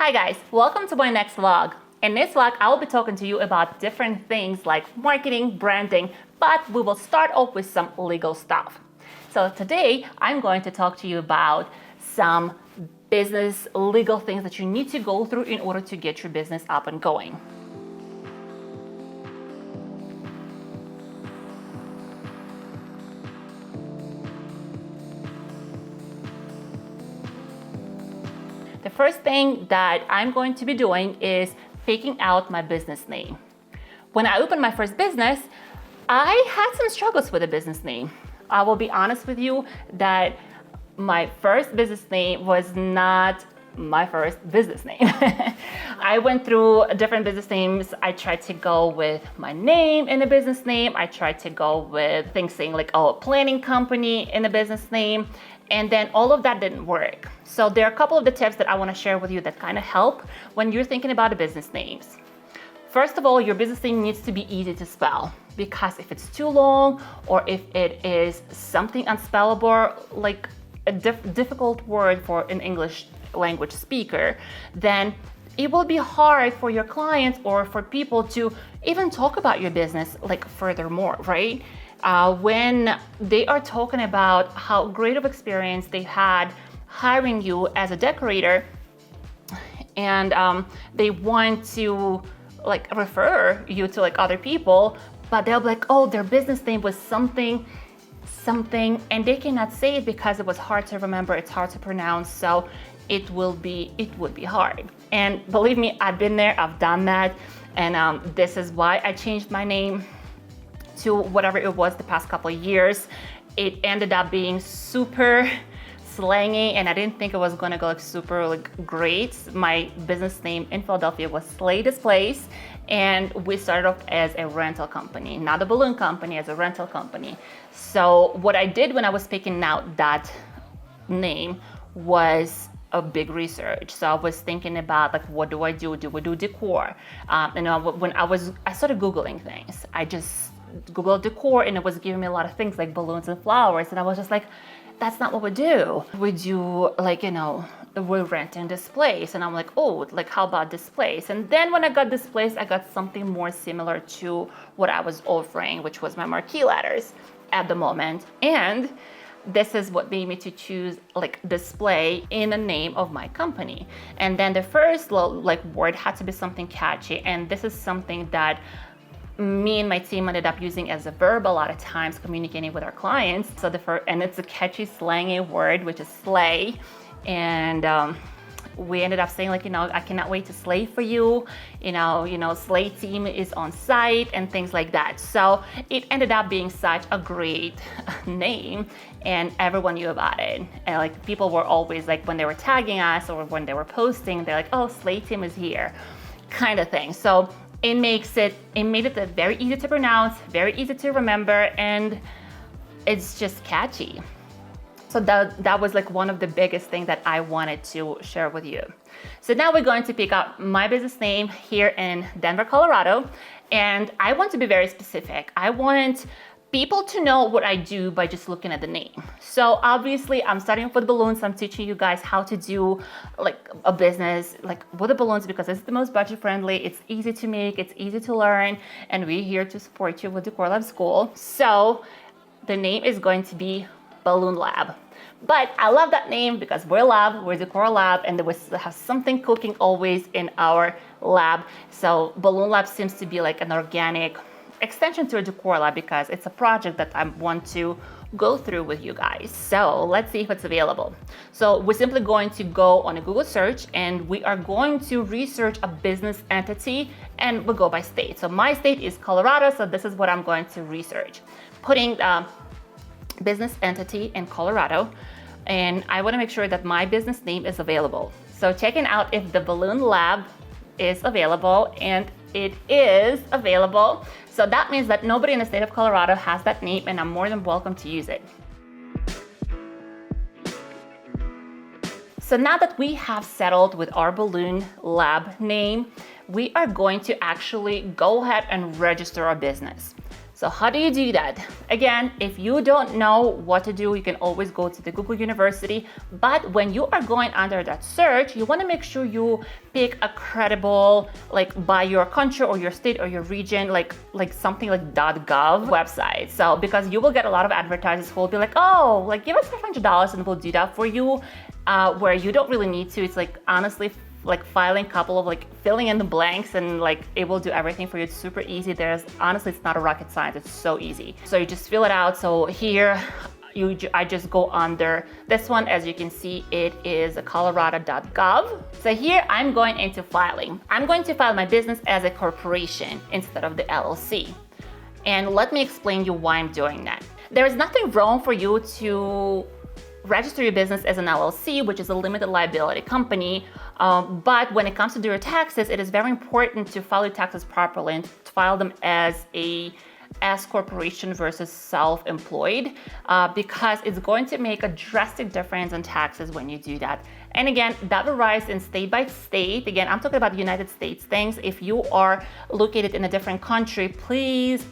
Hi guys, welcome to my next vlog. In this vlog, I will be talking to you about different things like marketing, branding, but we will start off with some legal stuff. So today, I'm going to talk to you about some business legal things that you need to go through in order to get your business up and going. The first thing that I'm going to be doing is picking out my business name. When I opened my first business, I had some struggles with a business name. I will be honest with you that my first business name was not my first business name. I went through different business names. I tried to go with my name in a business name. I tried to go with things saying like, oh, a planning company in a business name. And then all of that didn't work. So there are a couple of the tips that I want to share with you that kind of help when you're thinking about the business names. First of all, your business name needs to be easy to spell, because if it's too long or if it is something unspellable, like a difficult word for an English language speaker, then it will be hard for your clients or for people to even talk about your business like furthermore, right? When they are talking about how great of experience they had hiring you as a decorator, and they want to like refer you to like other people, but they'll be like, oh, their business name was something, and they cannot say it because it was hard to remember, it's hard to pronounce, so it would be hard. And believe me, I've been there, I've done that, and this is why I changed my name to whatever it was the past couple of years. It ended up being super slangy, and I didn't think it was gonna go like super like great. My business name in Philadelphia was Slay Displays, and we started off as a rental company, not a balloon company, as a rental company. So what I did when I was picking out that name was a big research. So I was thinking about like, what do I do? Do we do decor? When I started Googling things, I just Googled decor, and it was giving me a lot of things like balloons and flowers, and I was just like, that's not what we do. We do like, we're renting displays, and I'm like, oh, like how about displays? And then when I got displays, I got something more similar to what I was offering, which was my marquee ladders at the moment. And this is what made me to choose like display in the name of my company. And then the first like word had to be something catchy, and this is something that me and my team ended up using as a verb a lot of times communicating with our clients. So and it's a catchy slangy word, which is slay. And we ended up saying like, I cannot wait to slay for you. Slay team is on site and things like that. So it ended up being such a great name, and everyone knew about it. And like people were always like, when they were tagging us or when they were posting, they're like, oh, slay team is here, kind of thing. So it made it very easy to pronounce, very easy to remember, and it's just catchy. So that was like one of the biggest things that I wanted to share with you. So now we're going to pick out my business name here in Denver, Colorado, and I want to be very specific. I want people to know what I do by just looking at the name. So obviously I'm starting with balloons. I'm teaching you guys how to do like a business like with the balloons, because it's the most budget friendly, it's easy to make, it's easy to learn, and we're here to support you with Decor Lab School. So the name is going to be Balloon Lab. But I love that name because we're lab, we're Decor Lab, and we have something cooking always in our lab. So Balloon Lab seems to be like an organic extension to a Decor Lab because it's a project that I want to go through with you guys. So let's see if it's available. So we're simply going to go on a Google search, and we are going to research a business entity, and we'll go by state. So my state is Colorado, so this is what I'm going to research. Putting business entity in Colorado, and I want to make sure that my business name is available. So checking out if the Balloon Lab is available, and it is available. So that means that nobody in the state of Colorado has that name, and I'm more than welcome to use it. So now that we have settled with our Balloon Lab name, we are going to actually go ahead and register our business. So how do you do that? Again, if you don't know what to do, you can always go to the Google University. But when you are going under that search, you want to make sure you pick a credible, like by your country or your state or your region, like something like .gov website. So because you will get a lot of advertisers who will be like, oh, like give us $500 and we'll do that for you, where you don't really need to. It's like honestly, like filing a couple of like filling in the blanks and like it will do everything for you. It's super easy. Honestly, it's not a rocket science. It's so easy. So you just fill it out. So here I just go under this one. As you can see, it is colorado.gov. So here I'm going into filing. I'm going to file my business as a corporation instead of the LLC. And let me explain you why I'm doing that. There is nothing wrong for you to register your business as an LLC, which is a limited liability company. But when it comes to do your taxes, it is very important to file your taxes properly and to file them as a S corporation versus self-employed, because it's going to make a drastic difference in taxes when you do that. And again, that varies in state by state. Again, I'm talking about United States things. If you are located in a different country, please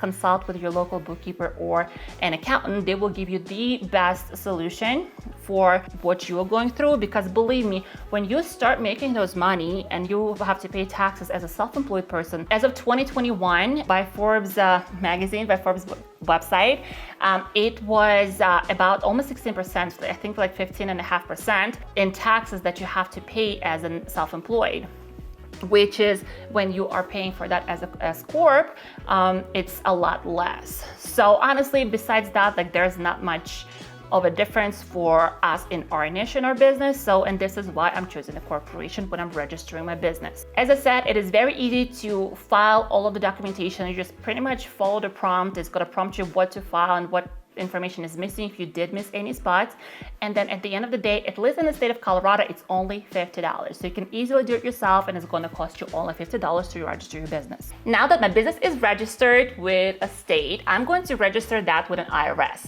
consult with your local bookkeeper or an accountant. They will give you the best solution for what you are going through, because believe me, when you start making those money and you have to pay taxes as a self-employed person, as of 2021 by Forbes magazine, by Forbes website, it was about almost 16%, I think like 15.5% in taxes that you have to pay as a self-employed, which is when you are paying for that as a S corp, it's a lot less. So honestly, besides that, like there's not much of a difference for us in our niche in our business. So, and this is why I'm choosing a corporation when I'm registering my business. As I said, it is very easy to file all of the documentation. You just pretty much follow the prompt. It's gonna prompt you what to file and what information is missing if you did miss any spots. And then at the end of the day, at least in the state of Colorado, it's only $50. So you can easily do it yourself, and it's gonna cost you only $50 to register your business. Now that my business is registered with a state, I'm going to register that with an IRS.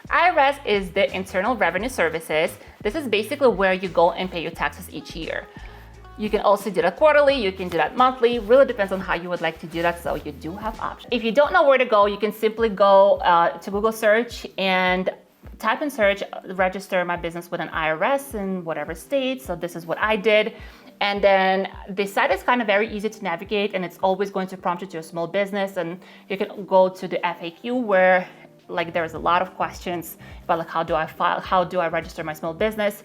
IRS is the Internal Revenue Services. This is basically where you go and pay your taxes each year. You can also do that quarterly, you can do that monthly, really depends on how you would like to do that, so you do have options. If you don't know where to go, you can simply go to Google search and type in search, register my business with an IRS in whatever state. So this is what I did. And then the site is kind of very easy to navigate, and it's always going to prompt you to a small business, and you can go to the FAQ where like there's a lot of questions about like how do I file, how do I register my small business.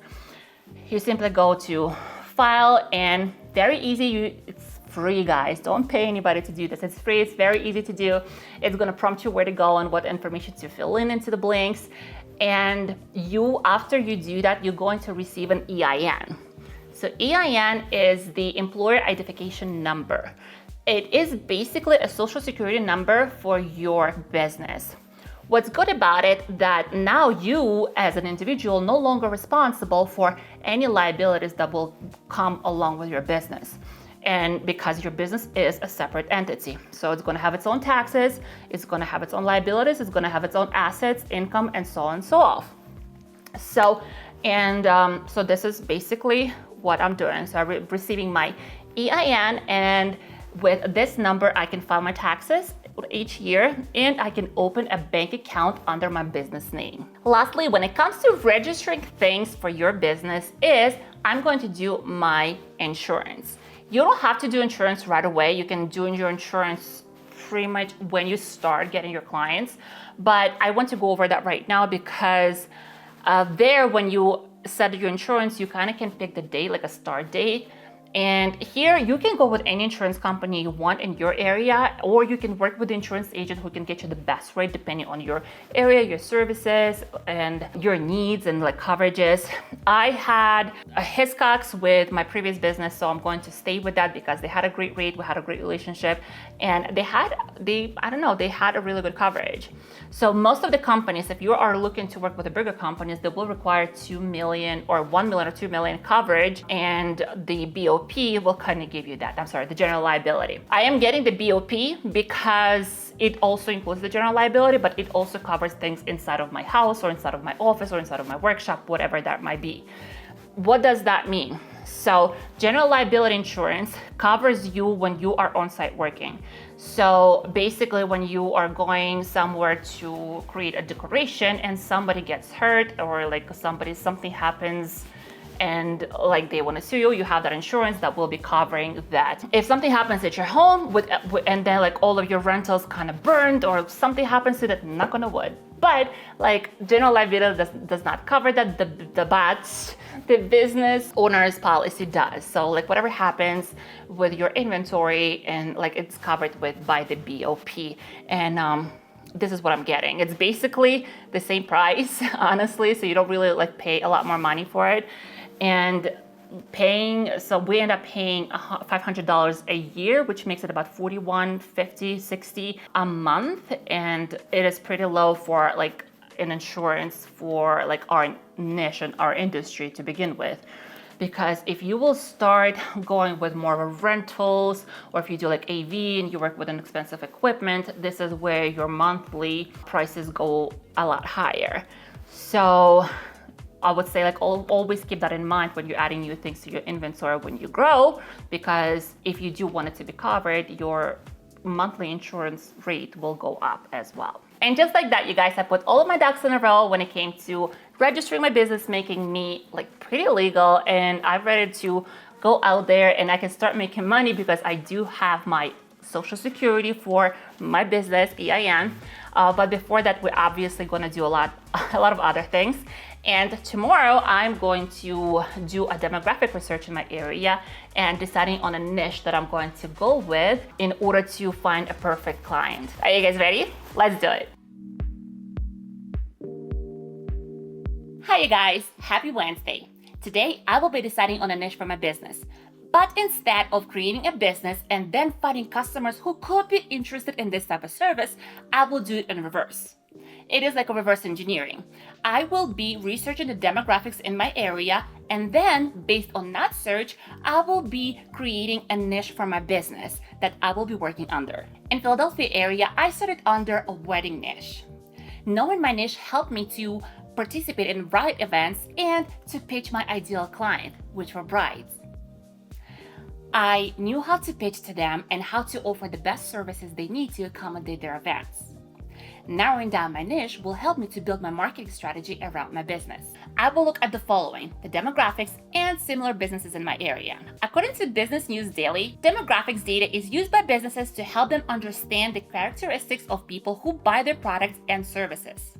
You simply go to file, and very easy. It's free, guys. Don't pay anybody to do this. It's free. It's very easy to do. It's going to prompt you where to go and what information to fill in into the blanks. And you, after you do that, you're going to receive an EIN. So EIN is the employer identification number. It is basically a social security number for your business. What's good about it that now you as an individual no longer responsible for any liabilities that will come along with your business. And because your business is a separate entity. So it's gonna have its own taxes, it's gonna have its own liabilities, it's gonna have its own assets, income, and so on and so off. So, so this is basically what I'm doing. So I'm receiving my EIN, and with this number, I can file my taxes each year, and I can open a bank account under my business name. Lastly, when it comes to registering things for your business, I'm going to do my insurance. You don't have to do insurance right away. You can do your insurance pretty much when you start getting your clients, but I want to go over that right now because when you set your insurance, you kind of can pick the date, like a start date. And here you can go with any insurance company you want in your area, or you can work with the insurance agent who can get you the best rate depending on your area, your services, and your needs and like coverages. I had a Hiscox with my previous business, so I'm going to stay with that because they had a great rate, we had a great relationship, and they had a really good coverage. So most of the companies, if you are looking to work with the bigger companies, they will require 2 million or 1 million or 2 million coverage, and the BOP will kind of give you that. I'm sorry, the general liability. I am getting the BOP because it also includes the general liability, but it also covers things inside of my house or inside of my office or inside of my workshop, whatever that might be. What does that mean? So general liability insurance covers you when you are on site working. So basically when you are going somewhere to create a decoration and somebody gets hurt, or like something happens and like they want to sue you, you have that insurance that will be covering that. If something happens at your home and then like all of your rentals kind of burned or something happens to that, knock on wood, but like general liability does not cover that. The business owner's policy does. So like whatever happens with your inventory, and like it's covered by the BOP. And this is what I'm getting. It's basically the same price, honestly. So you don't really like pay a lot more money for it. And so we end up paying $500 a year, which makes it about $41.50, $60 a month. And it is pretty low for like an insurance for like our niche and our industry to begin with. Because if you will start going with more of rentals, or if you do like AV and you work with an expensive equipment, this is where your monthly prices go a lot higher. So I would say like always keep that in mind when you're adding new things to your inventory when you grow, because if you do want it to be covered, your monthly insurance rate will go up as well. And just like that, you guys, I put all of my ducks in a row when it came to registering my business, making me like pretty legal, and I'm ready to go out there and I can start making money because I do have my Social Security for my business, EIN. But before that, we're obviously going to do a lot of other things. And tomorrow I'm going to do a demographic research in my area and deciding on a niche that I'm going to go with in order to find a perfect client. Are you guys ready? Let's do it. Hi you guys, happy Wednesday. Today I will be deciding on a niche for my business. But instead of creating a business and then finding customers who could be interested in this type of service, I will do it in reverse. It is like a reverse engineering. I will be researching the demographics in my area, and then based on that search, I will be creating a niche for my business that I will be working under. In Philadelphia area, I started under a wedding niche. Knowing my niche helped me to participate in bride events and to pitch my ideal client, which were brides. I knew how to pitch to them and how to offer the best services they need to accommodate their events. Narrowing down my niche will help me to build my marketing strategy around my business. I will look at the following: the demographics and similar businesses in my area. According to Business News Daily, demographics data is used by businesses to help them understand the characteristics of people who buy their products and services.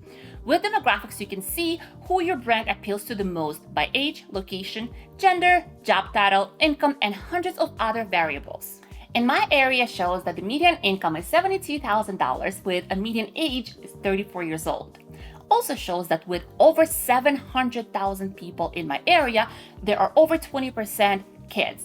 With demographics, you can see who your brand appeals to the most by age, location, gender, job title, income, and hundreds of other variables. In my area shows that the median income is $72,000 with a median age is 34 years old. Also shows that with over 700,000 people in my area, there are over 20% kids.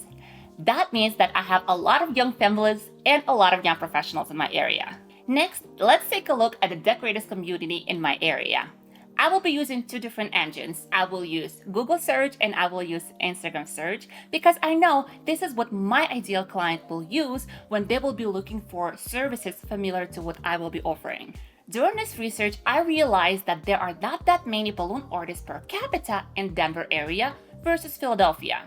That means that I have a lot of young families and a lot of young professionals in my area. Next, let's take a look at the decorators community in my area. I will be using two different engines. I will use Google search and I will use Instagram search because I know this is what my ideal client will use when they will be looking for services familiar to what I will be offering. During this research, I realized that there are not that many balloon artists per capita in Denver area versus Philadelphia.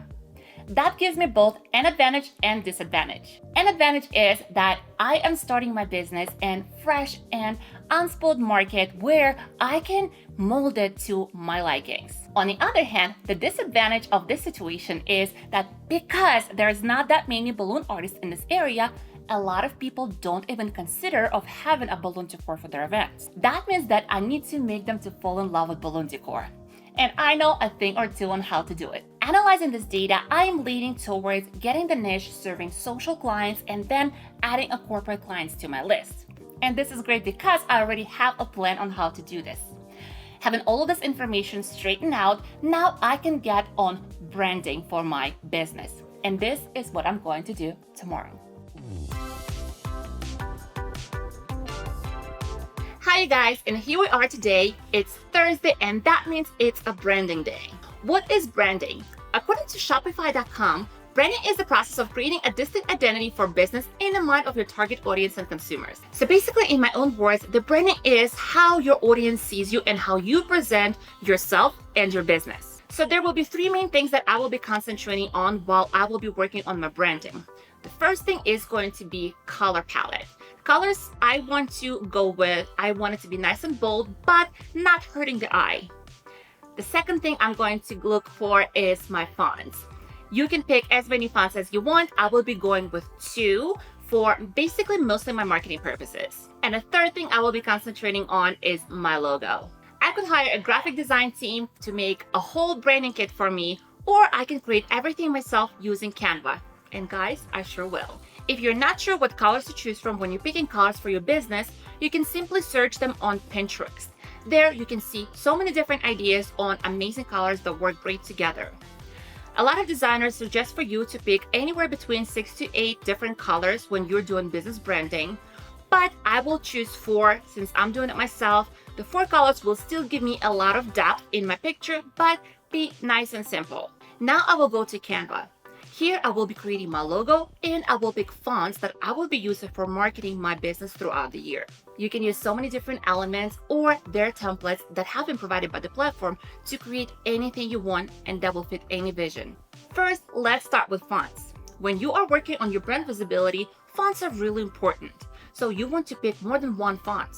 That gives me both an advantage and disadvantage. An advantage is that I am starting my business in fresh and unspoiled market where I can mold it to my likings. On the other hand, the disadvantage of this situation is that because there's not that many balloon artists in this area, a lot of people don't even consider of having a balloon decor for their events. That means that I need to make them to fall in love with balloon decor. And I know a thing or two on how to do it. Analyzing this data, I am leaning towards getting the niche serving social clients and then adding a corporate clients to my list. And this is great because I already have a plan on how to do this. Having all of this information straightened out, now I can get on branding for my business. And this is what I'm going to do tomorrow. Hi guys, and here we are today. It's Thursday and that means it's a branding day. What is branding? According to Shopify.com, branding is the process of creating a distinct identity for business in the mind of your target audience and consumers. So basically, in my own words, the branding is how your audience sees you and how you present yourself and your business. So there will be three main things that I will be concentrating on while I will be working on my branding. The first thing is going to be color palette. Colors I want to go with, I want it to be nice and bold, but not hurting the eye. The second thing I'm going to look for is my fonts. You can pick as many fonts as you want. I will be going with 2 for basically mostly my marketing purposes. And the third thing I will be concentrating on is my logo. I could hire a graphic design team to make a whole branding kit for me, or I can create everything myself using Canva. And guys, I sure will. If you're not sure what colors to choose from when you're picking colors for your business, you can simply search them on Pinterest. There you can see so many different ideas on amazing colors that work great together. A lot of designers suggest for you to pick anywhere between 6 to 8 different colors when you're doing business branding, but I will choose 4 since I'm doing it myself. The 4 colors will still give me a lot of depth in my picture, but be nice and simple. Now I will go to Canva. Here I will be creating my logo and I will pick fonts that I will be using for marketing my business throughout the year. You can use so many different elements or their templates that have been provided by the platform to create anything you want and that will fit any vision. First, let's start with fonts. When you are working on your brand visibility, fonts are really important. So you want to pick more than 1 font.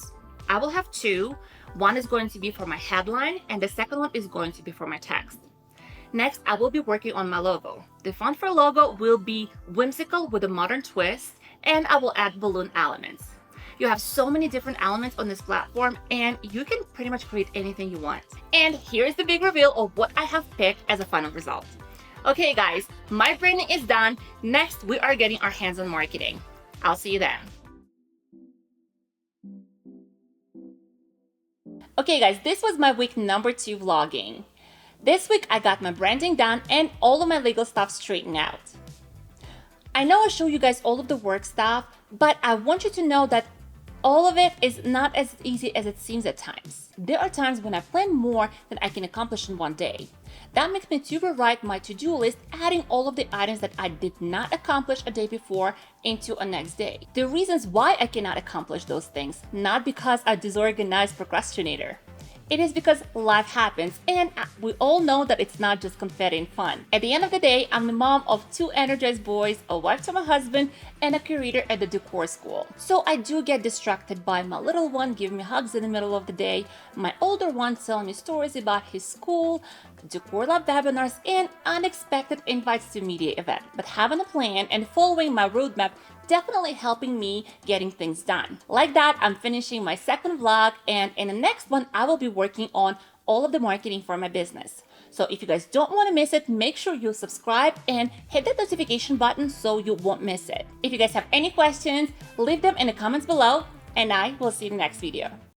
I will have 2. One is going to be for my headline and the second one is going to be for my text. Next, I will be working on my logo. The font for logo will be whimsical with a modern twist, and I will add balloon elements. You have so many different elements on this platform, and you can pretty much create anything you want. And here's the big reveal of what I have picked as a final result. Okay guys, my branding is done. Next, we are getting our hands on marketing. I'll see you then. Okay guys, this was my week number 2 vlogging. This week, I got my branding done and all of my legal stuff straightened out. I know I show you guys all of the work stuff, but I want you to know that all of it is not as easy as it seems at times. There are times when I plan more than I can accomplish in one day. That makes me to rewrite my to-do list, adding all of the items that I did not accomplish a day before into a next day. The reasons why I cannot accomplish those things, not because I'm a disorganized procrastinator. It is because life happens, and we all know that it's not just confetti and fun. At the end of the day, I'm the mom of 2 energized boys, a wife to my husband, and a curator at the decor school. So I do get distracted by my little one giving me hugs in the middle of the day, my older one telling me stories about his school, decor lab webinars, and unexpected invites to media events. But having a plan and following my roadmap definitely helping me getting things done. Like that, I'm finishing my second vlog, and in the next one, I will be working on all of the marketing for my business. So if you guys don't want to miss it, make sure you subscribe and hit that notification button so you won't miss it. If you guys have any questions, leave them in the comments below, and I will see you in the next video.